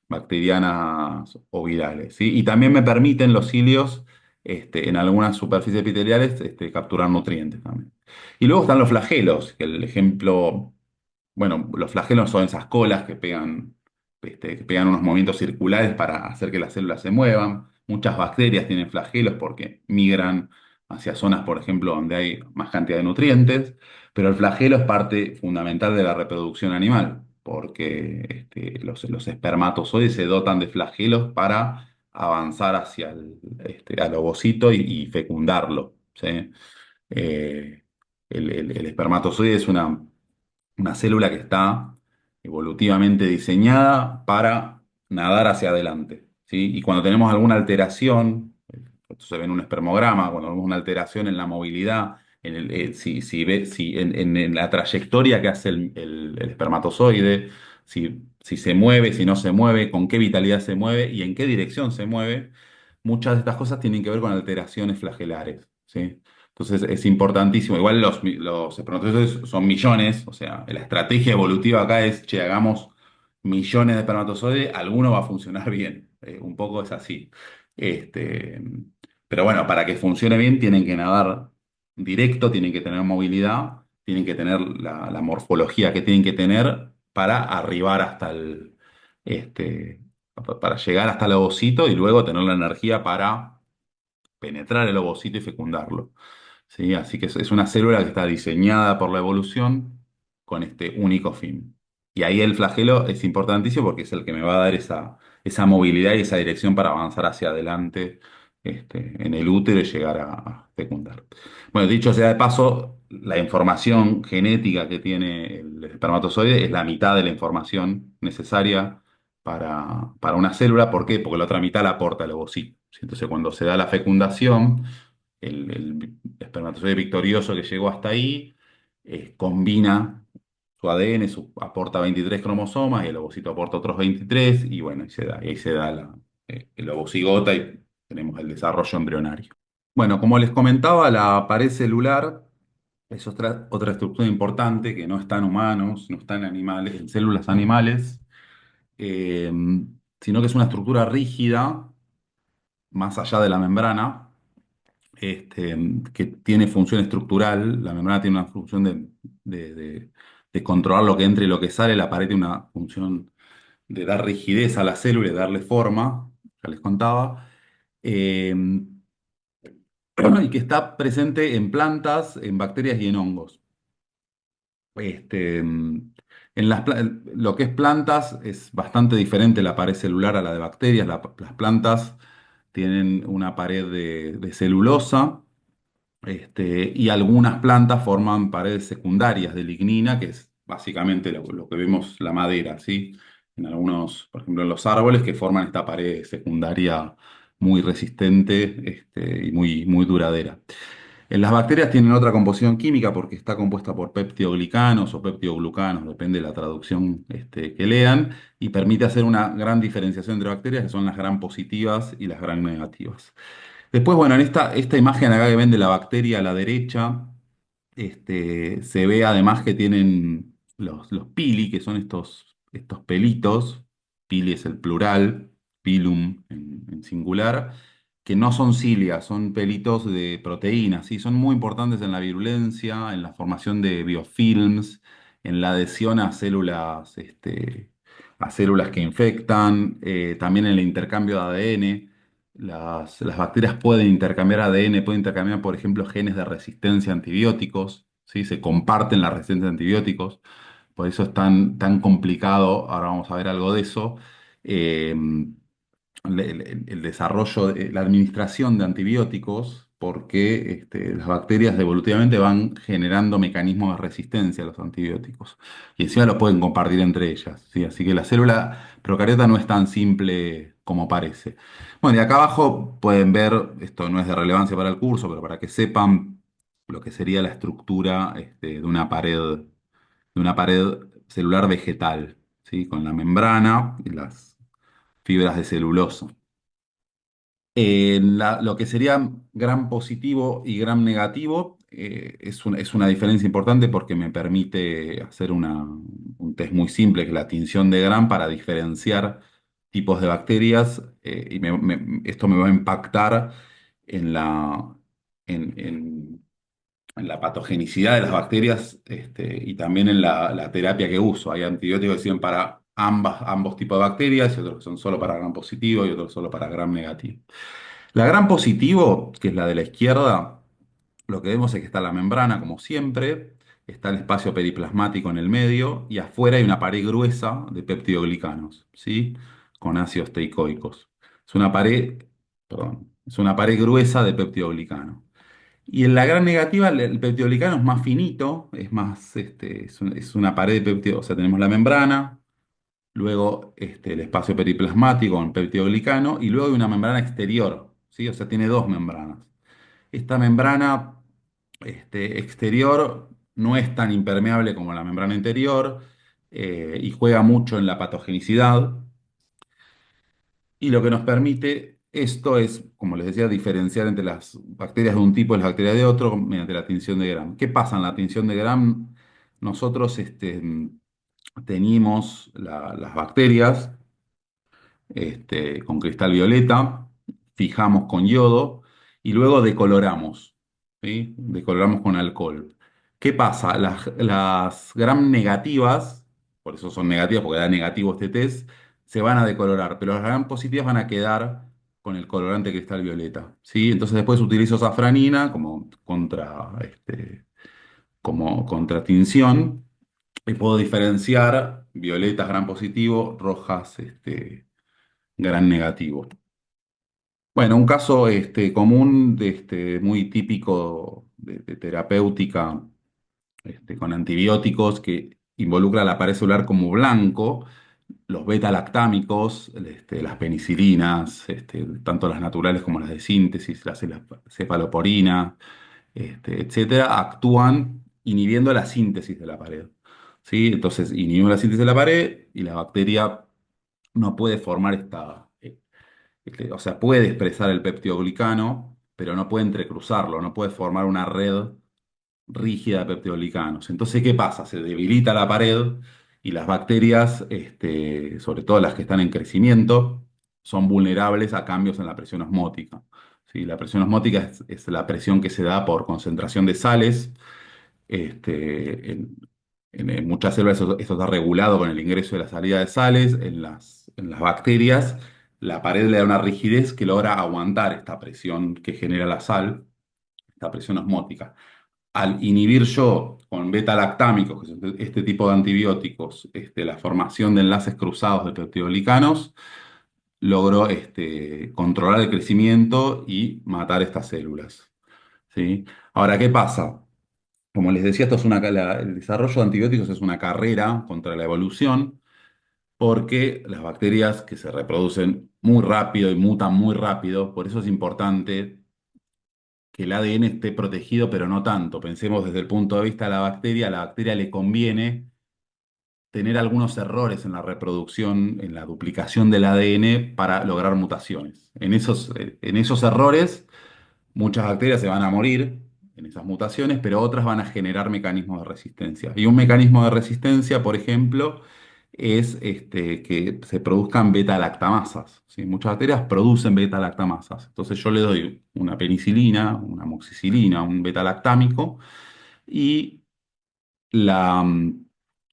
bacterianas o virales, ¿sí? Y también me permiten los cilios, en algunas superficies epiteliales, capturar nutrientes también. Y luego están los flagelos, que el ejemplo, bueno, los flagelos son esas colas que pegan unos movimientos circulares para hacer que las células se muevan. Muchas bacterias tienen flagelos porque migran hacia zonas, por ejemplo, donde hay más cantidad de nutrientes, pero el flagelo es parte fundamental de la reproducción animal, porque los espermatozoides se dotan de flagelos para avanzar hacia al ovocito y fecundarlo, ¿sí? Eh, el espermatozoide es una célula que está evolutivamente diseñada para nadar hacia adelante, ¿sí? Y cuando tenemos alguna alteración, esto se ve en un espermograma, cuando vemos una alteración en la movilidad, en la trayectoria que hace el espermatozoide, si se mueve, si no se mueve, con qué vitalidad se mueve y en qué dirección se mueve, muchas de estas cosas tienen que ver con alteraciones flagelares, ¿sí? Entonces es importantísimo. Igual los espermatozoides son millones, o sea, la estrategia evolutiva acá es, che, hagamos millones de espermatozoides, alguno va a funcionar bien. Un poco es así. Este, pero bueno, para que funcione bien tienen que nadar directo, tienen que tener movilidad, tienen que tener la morfología que tienen que tener para arribar hasta este, para llegar hasta el ovocito y luego tener la energía para penetrar el ovocito y fecundarlo. ¿Sí? Así que es una célula que está diseñada por la evolución con este único fin. Y ahí el flagelo es importantísimo porque es el que me va a dar esa movilidad y esa dirección para avanzar hacia adelante, en el útero y llegar a fecundar. Bueno, dicho sea de paso, la información genética que tiene el espermatozoide es la mitad de la información necesaria para una célula. ¿Por qué? Porque la otra mitad la aporta el ovocito. ¿Sí? Entonces, cuando se da la fecundación, el espermatozoide victorioso que llegó hasta ahí combina su ADN, aporta 23 cromosomas y el ovocito aporta otros 23 y bueno, y ahí se da el ovocigota y tenemos el desarrollo embrionario. Bueno, como les comentaba, la pared celular es otra estructura importante que no está en humanos, no está en animales, en células animales, eh, sino que es una estructura rígida más allá de la membrana, que tiene función estructural. La membrana tiene una función de controlar lo que entra y lo que sale. La pared tiene una función de dar rigidez a la célula y darle forma, ya les contaba. Eh, y que está presente en plantas, en bacterias y en hongos. Lo que es plantas es bastante diferente la pared celular a la de bacterias. Las plantas tienen una pared de celulosa. Y algunas plantas forman paredes secundarias de lignina, que es básicamente lo que vemos la madera, ¿sí? En algunos, por ejemplo, en los árboles que forman esta pared secundaria muy resistente, y muy duradera. En las bacterias tienen otra composición química porque está compuesta por peptidoglicanos o peptidoglucanos, depende de la traducción que lean, y permite hacer una gran diferenciación entre bacterias, que son las gram positivas y las gram negativas. Después, bueno, en esta imagen acá que ven de la bacteria a la derecha, se ve además que tienen los pili, que son estos pelitos, pili es el plural, pilum en singular, que no son cilia, son pelitos de proteínas, ¿sí? Son muy importantes en la virulencia, en la formación de biofilms, en la adhesión a células que infectan, también en el intercambio de ADN. Las bacterias pueden intercambiar ADN, pueden intercambiar, por ejemplo, genes de resistencia a antibióticos, ¿sí? Se comparten la resistencia a antibióticos, por eso es tan complicado, ahora vamos a ver algo de eso, eh, el desarrollo, la administración de antibióticos, porque las bacterias evolutivamente van generando mecanismos de resistencia a los antibióticos y encima los pueden compartir entre ellas, ¿sí? Así que la célula procariota no es tan simple como parece. Bueno, y acá abajo pueden ver, esto no es de relevancia para el curso, pero para que sepan lo que sería la estructura de una pared celular vegetal, ¿sí? Con la membrana y las fibras de celulosa. Lo que sería gram positivo y gram negativo es una diferencia importante porque me permite hacer un test muy simple, que es la tinción de gram, para diferenciar tipos de bacterias y esto me va a impactar en en- en la patogenicidad de las bacterias y también en la terapia que uso. Hay antibióticos que sirven para ambos tipos de bacterias y otros que son solo para gram positivo y otros solo para gram negativo. La gram positivo, que es la de la izquierda, lo que vemos es que está la membrana, como siempre, está el espacio periplasmático en el medio y afuera hay una pared gruesa de peptidoglicanos, ¿sí? Con ácidos teicoicos. Es una pared, perdón, es una pared gruesa de peptidoglicano. Y en la gran negativa, el peptidoglicano es más finito, es más, es una pared de peptido, o sea, tenemos la membrana, luego el espacio periplasmático con peptidoglicano y luego hay una membrana exterior, ¿sí? O sea, tiene dos membranas. Esta membrana exterior no es tan impermeable como la membrana interior y juega mucho en la patogenicidad. Y lo que nos permite esto es, como les decía, diferenciar entre las bacterias de un tipo y las bacterias de otro mediante la tinción de Gram. ¿Qué pasa en la tinción de Gram? Nosotros teñimos las bacterias con cristal violeta, fijamos con yodo y luego decoloramos, ¿sí? Decoloramos con alcohol. ¿Qué pasa? Las gram negativas, por eso son negativas, porque da negativo este test, se van a decolorar, pero las gram positivas van a quedar con el colorante cristal violeta, ¿sí? Entonces después utilizo safranina como contratinción y puedo diferenciar violetas gram positivo, rojas gran negativo. Bueno, un caso común, muy típico de terapéutica con antibióticos que involucra la pared celular como blanco, los beta-lactámicos, las penicilinas, tanto las naturales como las de síntesis, la cefaloporina, etcétera, actúan inhibiendo la síntesis de la pared. ¿Sí? Entonces, inhiben la síntesis de la pared y la bacteria no puede formar o sea, puede expresar el peptidoglicano, pero no puede entrecruzarlo, no puede formar una red rígida de peptidoglicanos. Entonces, ¿qué pasa? Se debilita la pared y las bacterias, sobre todo las que están en crecimiento, son vulnerables a cambios en la presión osmótica. ¿Sí? La presión osmótica es la presión que se da por concentración de sales. En muchas células esto está regulado con el ingreso y la salida de sales. En las bacterias, la pared le da una rigidez que logra aguantar esta presión que genera la sal, esta presión osmótica. Al inhibir yo con beta-lactámicos, que es este tipo de antibióticos, la formación de enlaces cruzados de peptidoglicanos, logro controlar el crecimiento y matar estas células. ¿Sí? Ahora, ¿qué pasa? Como les decía, el desarrollo de antibióticos es una carrera contra la evolución, porque las bacterias que se reproducen muy rápido y mutan muy rápido, por eso es importante que el ADN esté protegido, pero no tanto. Pensemos desde el punto de vista de la bacteria, a la bacteria le conviene tener algunos errores en la reproducción, en la duplicación del ADN para lograr mutaciones. En esos errores, muchas bacterias se van a morir en esas mutaciones, pero otras van a generar mecanismos de resistencia. Y un mecanismo de resistencia, por ejemplo, es que se produzcan beta-lactamasas. ¿Sí? Muchas bacterias producen beta-lactamasas. Entonces yo le doy una penicilina, una amoxicilina, un beta-lactámico y la,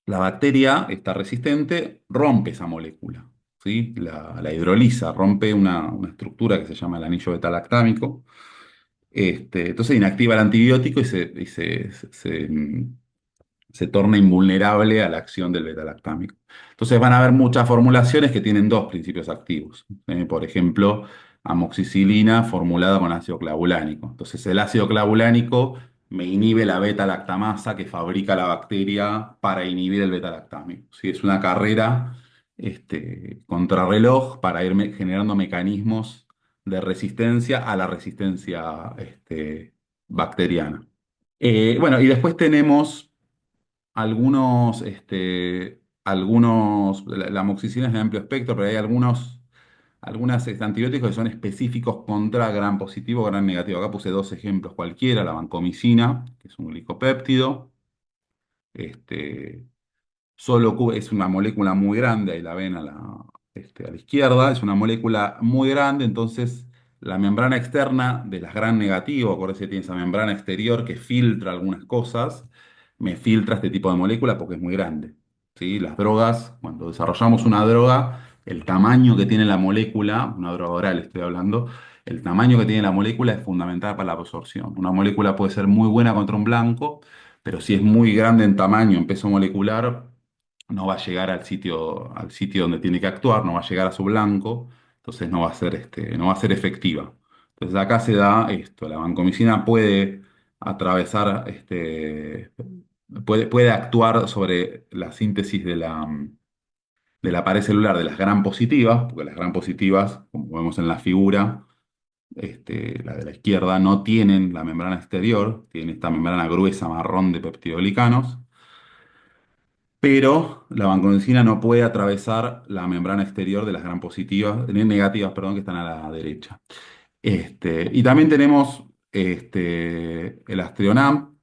la bacteria está resistente, rompe esa molécula. ¿Sí? La hidroliza, rompe una estructura que se llama el anillo beta-lactámico. Entonces inactiva el antibiótico se torna invulnerable a la acción del beta-lactámico. Entonces van a haber muchas formulaciones que tienen dos principios activos. Por ejemplo, amoxicilina formulada con ácido clavulánico. Entonces el ácido clavulánico me inhibe la beta-lactamasa que fabrica la bacteria para inhibir el beta-lactámico. ¿Sí? Es una carrera contrarreloj para ir generando mecanismos de resistencia a la resistencia bacteriana. Bueno, y después tenemos la amoxicilina es de amplio espectro, pero hay algunos antibióticos que son específicos contra gram positivo, gram negativo. Acá puse dos ejemplos cualquiera, la vancomicina, que es un glicopéptido, este, es una molécula muy grande, ahí la ven a la izquierda, es una molécula muy grande, entonces la membrana externa de las gram negativo, acuérdense que tiene esa membrana exterior que filtra algunas cosas, me filtra este tipo de molécula porque es muy grande. ¿Sí? Las drogas, cuando desarrollamos una droga, el tamaño que tiene la molécula, una droga oral estoy hablando, el tamaño que tiene la molécula es fundamental para la absorción. Una molécula puede ser muy buena contra un blanco, pero si es muy grande en tamaño, en peso molecular, no va a llegar al sitio donde tiene que actuar, no va a llegar a su blanco, entonces no va a ser efectiva. Entonces acá se da esto, la vancomicina puede atravesar, puede actuar sobre la síntesis de la pared celular de las gram positivas, porque las gram positivas, como vemos en la figura, la de la izquierda, no tienen la membrana exterior, tienen esta membrana gruesa marrón de peptidoglicanos, pero la vancomicina no puede atravesar la membrana exterior de las gram positivas, negativas, perdón, que están a la derecha. Y también tenemos el Astrionam,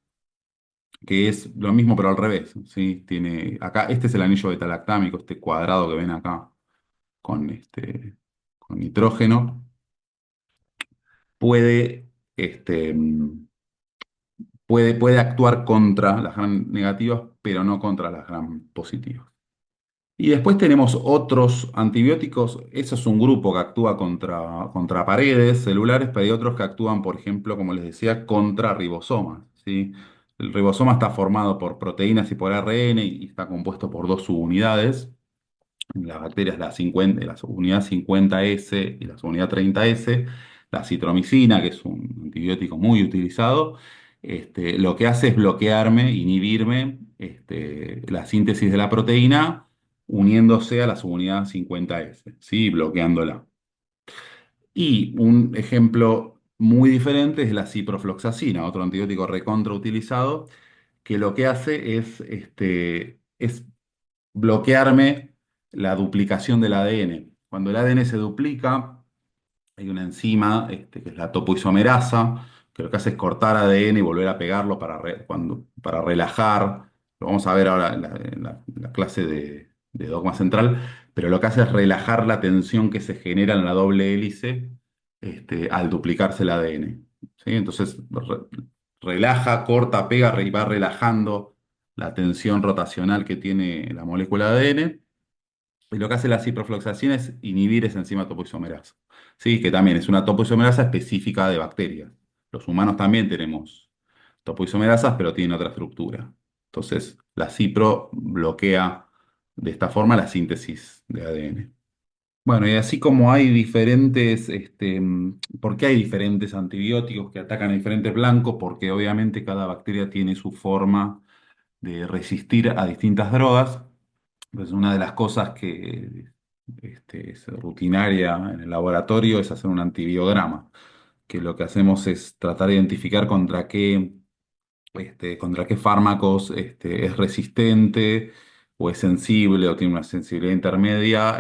que es lo mismo pero al revés, ¿sí? Acá, este es el anillo beta-lactámico, este cuadrado que ven acá con, con nitrógeno, puede, este, puede actuar contra las gram negativas, pero no contra las gram positivas. Y después tenemos otros antibióticos, eso es un grupo que actúa contra paredes celulares, pero hay otros que actúan, por ejemplo, como les decía, contra ribosomas, ¿sí? El ribosoma está formado por proteínas y por ARN y está compuesto por dos subunidades. En las bacterias, la unidad 50S y la unidad 30S, la citromicina, que es un antibiótico muy utilizado, lo que hace es bloquearme, inhibirme la síntesis de la proteína uniéndose a la subunidad 50S, ¿sí? Bloqueándola. Y un ejemplo muy diferente es la ciprofloxacina, otro antibiótico recontrautilizado, que lo que hace es bloquearme la duplicación del ADN. Cuando el ADN se duplica, hay una enzima que es la topoisomerasa, que lo que hace es cortar ADN y volver a pegarlo para relajar. Lo vamos a ver ahora en la clase de dogma central, pero lo que hace es relajar la tensión que se genera en la doble hélice al duplicarse el ADN. ¿Sí? Entonces relaja, corta, pega y va relajando la tensión rotacional que tiene la molécula de ADN. Y lo que hace la ciprofloxacina es inhibir esa enzima topoisomerasa. Sí, que también es una topoisomerasa específica de bacterias. Los humanos también tenemos topoisomerasas, pero tienen otra estructura. Entonces, la cipro bloquea de esta forma la síntesis de ADN. Bueno, y así como hay diferentes, ¿por qué hay diferentes antibióticos que atacan a diferentes blancos? Porque obviamente cada bacteria tiene su forma de resistir a distintas drogas. Pues una de las cosas que es rutinaria en el laboratorio es hacer un antibiograma, que lo que hacemos es tratar de identificar contra qué fármacos es resistente o es sensible o tiene una sensibilidad intermedia,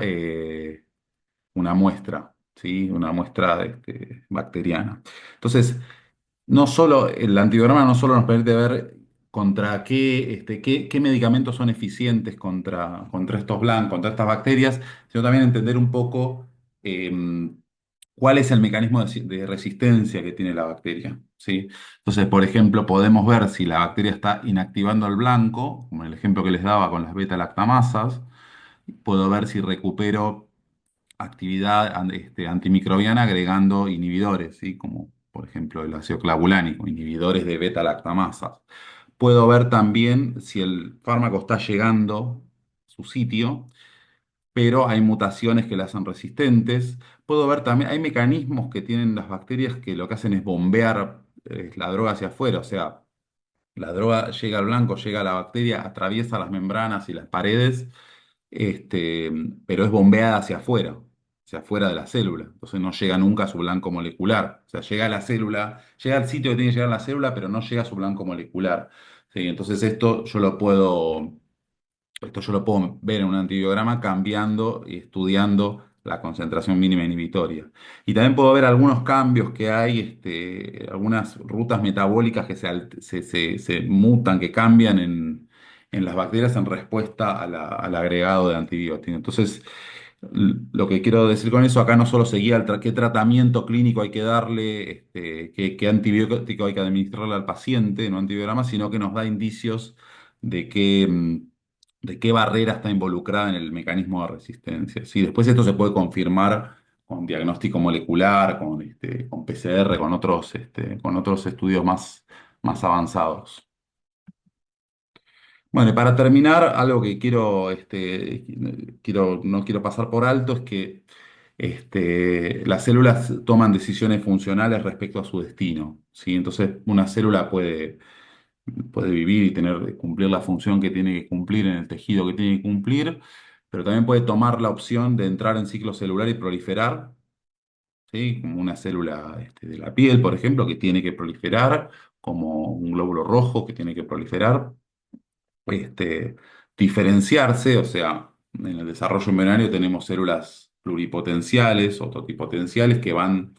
una muestra, ¿sí? Una muestra bacteriana. Entonces, no solo, el antibiograma no solo nos permite ver contra qué medicamentos son eficientes contra estos blancos, contra estas bacterias, sino también entender un poco cuál es el mecanismo de resistencia que tiene la bacteria, ¿sí? Entonces, por ejemplo, podemos ver si la bacteria está inactivando al blanco, como en el ejemplo que les daba con las beta-lactamasas. Puedo ver si recupero actividad antimicrobiana agregando inhibidores, ¿sí? Como por ejemplo el ácido clavulánico, inhibidores de beta-lactamasas. Puedo ver también si el fármaco está llegando a su sitio, pero hay mutaciones que la hacen resistentes. Puedo ver también, hay mecanismos que tienen las bacterias que lo que hacen es bombear la droga hacia afuera, o sea, la droga llega al blanco, llega a la bacteria, atraviesa las membranas y las paredes, este, pero es bombeada hacia afuera de la célula. Entonces no llega nunca a su blanco molecular. O sea, llega a la célula, llega al sitio que tiene que llegar la célula, pero no llega a su blanco molecular. ¿Sí? Entonces esto yo lo puedo ver en un antibiograma cambiando y estudiando la concentración mínima inhibitoria. Y también puedo ver algunos cambios que hay, algunas rutas metabólicas que se mutan, que cambian en las bacterias en respuesta al agregado de antibióticos. Entonces, lo que quiero decir con eso, acá no solo se guía qué tratamiento clínico hay que darle, qué antibiótico hay que administrarle al paciente, no antibiograma, sino que nos da indicios de qué barrera está involucrada en el mecanismo de resistencia. ¿Sí? Después esto se puede confirmar con diagnóstico molecular, con PCR, con otros estudios más avanzados. Bueno, y para terminar, algo que no quiero pasar por alto es que las células toman decisiones funcionales respecto a su destino, ¿sí? Entonces, una célula puede vivir y cumplir la función que tiene que cumplir en el tejido que tiene que cumplir, pero también puede tomar la opción de entrar en ciclo celular y proliferar, ¿sí? Como una célula de la piel, por ejemplo, que tiene que proliferar, como un glóbulo rojo que tiene que proliferar, este, diferenciarse, o sea, en el desarrollo embrionario tenemos células pluripotenciales o totipotenciales que van,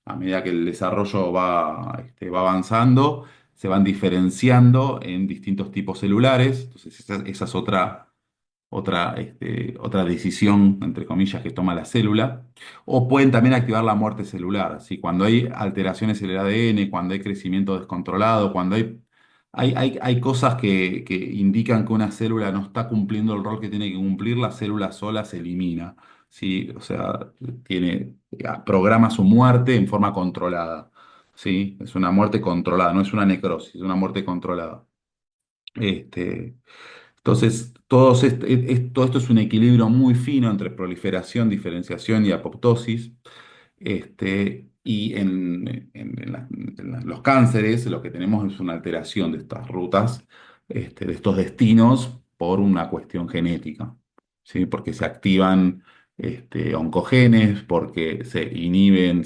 a medida que el desarrollo va avanzando, se van diferenciando en distintos tipos celulares. Entonces, esa es otra decisión, entre comillas, que toma la célula. O pueden también activar la muerte celular, ¿sí? Cuando hay alteraciones en el ADN, cuando hay crecimiento descontrolado, cuando hay cosas que indican que una célula no está cumpliendo el rol que tiene que cumplir, la célula sola se elimina, ¿sí? O sea, programa su muerte en forma controlada, ¿sí? Es una muerte controlada, no es una necrosis, es una muerte controlada. Este, entonces, todo esto es un equilibrio muy fino entre proliferación, diferenciación y apoptosis. Y en los cánceres lo que tenemos es una alteración de estas rutas, de estos destinos por una cuestión genética, ¿sí? Porque se activan oncogenes, porque se inhiben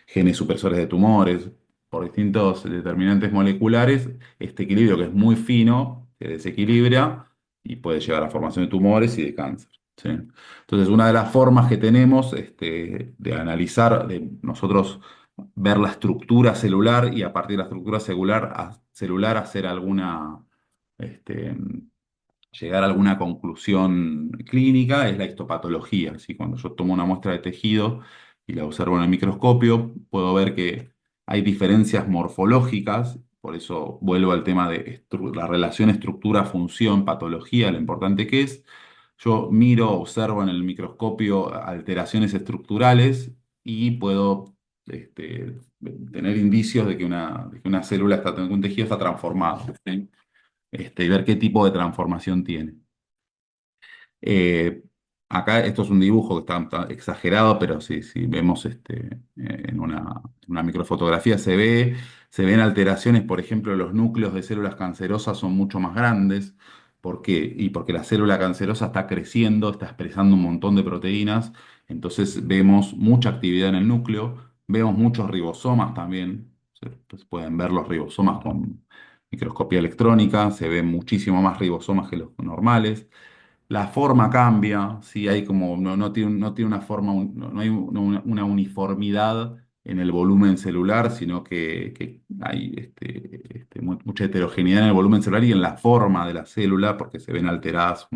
genes supresores de tumores, por distintos determinantes moleculares, este equilibrio que es muy fino se desequilibra y puede llevar a formación de tumores y de cáncer. ¿Sí? Entonces, una de las formas que tenemos de analizar, de nosotros ver la estructura celular y a partir de la estructura celular hacer este, llegar a alguna conclusión clínica es la histopatología. ¿Sí? Cuando yo tomo una muestra de tejido y la observo en el microscopio, puedo ver que hay diferencias morfológicas. Por eso vuelvo al tema de la relación estructura-función, patología, lo importante que es. Yo miro, observo en el microscopio alteraciones estructurales y puedo tener indicios de que una célula de que un tejido está transformado, ¿sí? Y ver qué tipo de transformación tiene. Eh, Acá esto es un dibujo que está exagerado, pero si vemos en una microfotografía se ven alteraciones, por ejemplo, los núcleos de células cancerosas son mucho más grandes. ¿Por qué? Y porque la célula cancerosa está creciendo, está expresando un montón de proteínas, entonces vemos mucha actividad en el núcleo, vemos muchos ribosomas también. Pues pueden ver los ribosomas microscopía electrónica, se ven muchísimo más ribosomas que los normales. La forma cambia, ¿sí? Hay como, no tiene una forma, no hay una uniformidad en el volumen celular, sino que hay mucha heterogeneidad en el volumen celular y en la forma de la célula, porque se ven alteradas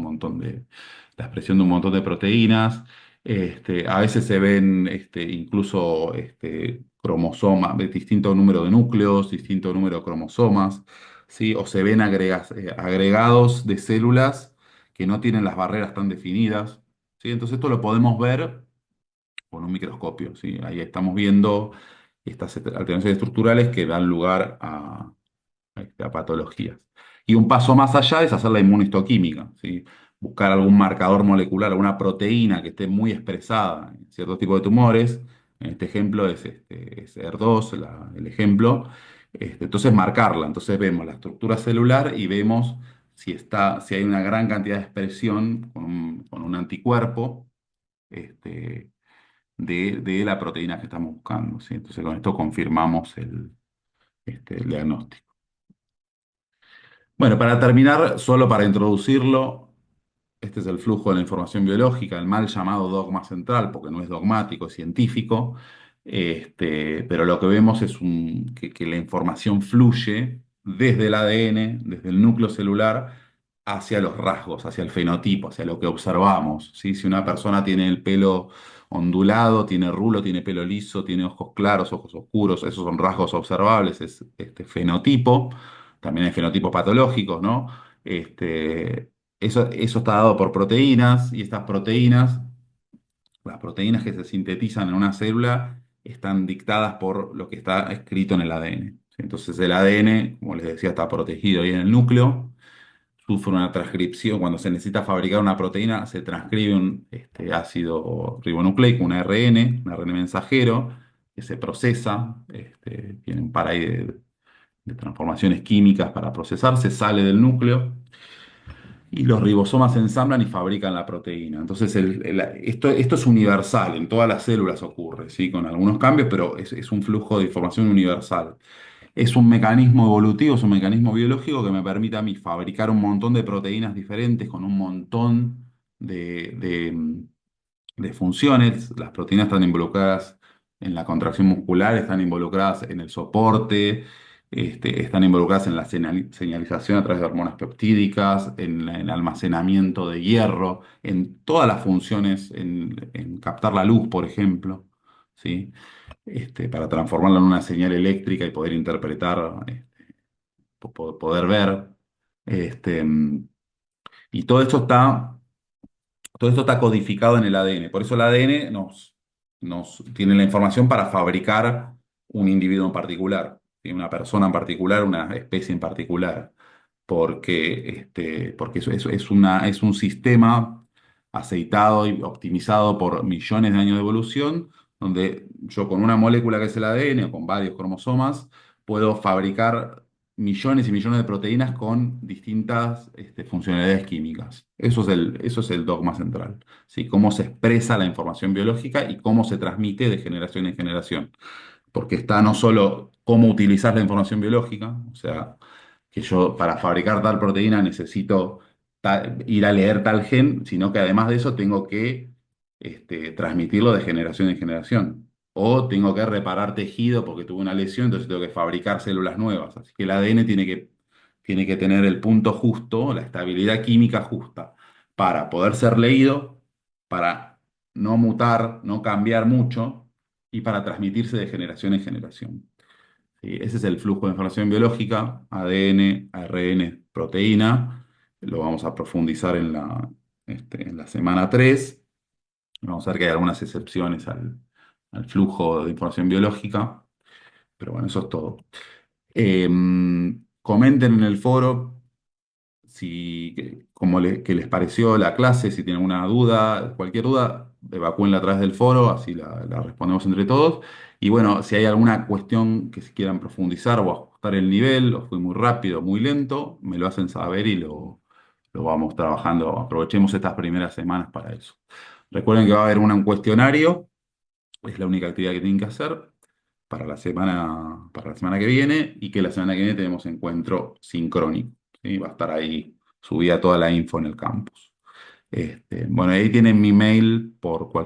la expresión de un montón de proteínas. A veces se ven incluso cromosomas, de distinto número de núcleos, distinto número de cromosomas, ¿sí? O se ven agregados de células que no tienen las barreras tan definidas, ¿sí? Entonces esto lo podemos ver con un microscopio, ¿sí? Ahí estamos viendo estas alteraciones estructurales que dan lugar a patologías. Y un paso más allá es hacer la inmunohistoquímica, ¿sí? Buscar algún marcador molecular, alguna proteína que esté muy expresada en ciertos tipos de tumores. En este ejemplo es ER2, el ejemplo. Entonces marcarla. Entonces vemos la estructura celular y vemos si hay una gran cantidad de expresión con un anticuerpo este, de la proteína que estamos buscando, ¿sí? Entonces con esto confirmamos el diagnóstico. Bueno, para terminar, solo para introducirlo, este es el flujo de la información biológica, el mal llamado dogma central, porque no es dogmático, es científico, pero lo que vemos es que la información fluye desde el ADN, desde el núcleo celular, hacia los rasgos, hacia el fenotipo, hacia lo que observamos, ¿sí? Si una persona tiene el pelo ondulado, tiene rulo, tiene pelo liso, tiene ojos claros, ojos oscuros, esos son rasgos observables, es este fenotipo. También hay fenotipos patológicos, ¿no? Eso está dado por proteínas y estas proteínas, las proteínas que se sintetizan en una célula, están dictadas por lo que está escrito en el ADN. ¿Sí? Entonces el ADN, como les decía, está protegido ahí en el núcleo, sufre una transcripción. Cuando se necesita fabricar una proteína, se transcribe un ácido ribonucleico, un ARN mensajero, que se procesa, tiene un par ahí de transformaciones químicas para procesarse, sale del núcleo y los ribosomas se ensamblan y fabrican la proteína. Entonces, esto es universal, en todas las células ocurre, ¿sí? Con algunos cambios, pero es un flujo de información universal. Es un mecanismo evolutivo, es un mecanismo biológico que me permite a mí fabricar un montón de proteínas diferentes con un montón de funciones. Las proteínas están involucradas en la contracción muscular, están involucradas en el soporte, están involucradas en la señalización a través de hormonas peptídicas, en el almacenamiento de hierro, en todas las funciones, en captar la luz, por ejemplo, ¿sí? Para transformarla en una señal eléctrica y poder interpretar, poder ver. Este, y todo esto está codificado en el ADN. Por eso el ADN nos tiene la información para fabricar un individuo en particular, ¿sí? Una persona en particular, una especie en particular. Porque es un sistema aceitado y optimizado por millones de años de evolución, donde yo con una molécula que es el ADN o con varios cromosomas, puedo fabricar millones y millones de proteínas con distintas funcionalidades químicas. Eso es el dogma central, ¿sí? Cómo se expresa la información biológica y cómo se transmite de generación en generación. Porque está no solo cómo utilizar la información biológica, o sea, que yo para fabricar tal proteína necesito ir a leer tal gen, sino que además de eso tengo que transmitirlo de generación en generación. O tengo que reparar tejido porque tuve una lesión, entonces tengo que fabricar células nuevas. Así que el ADN tiene que tener el punto justo, la estabilidad química justa, para poder ser leído, para no mutar, no cambiar mucho y para transmitirse de generación en generación. ¿Sí? Ese es el flujo de información biológica, ADN, ARN, proteína. Lo vamos a profundizar en la semana 3. Vamos a ver que hay algunas excepciones al flujo de información biológica, pero bueno, eso es todo. Eh, Comenten en el foro qué les pareció la clase, si tienen alguna duda, cualquier duda, evacúenla a través del foro, así la respondemos entre todos. Y bueno, si hay alguna cuestión que se quieran profundizar o ajustar el nivel, o fui muy rápido, muy lento, me lo hacen saber y lo vamos trabajando. Aprovechemos estas primeras semanas para eso. Recuerden que va a haber un cuestionario, es la única actividad que tienen que hacer. para la semana que viene y que la semana que viene tenemos encuentro sincrónico. ¿Sí? Va a estar ahí subida toda la info en el campus. Bueno, ahí tienen mi mail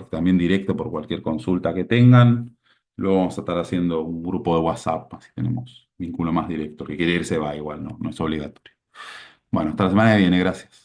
también directo por cualquier consulta que tengan. Luego vamos a estar haciendo un grupo de WhatsApp, así tenemos vínculo más directo. Que quiere ir se va igual, no es obligatorio. Bueno, hasta la semana que viene, gracias.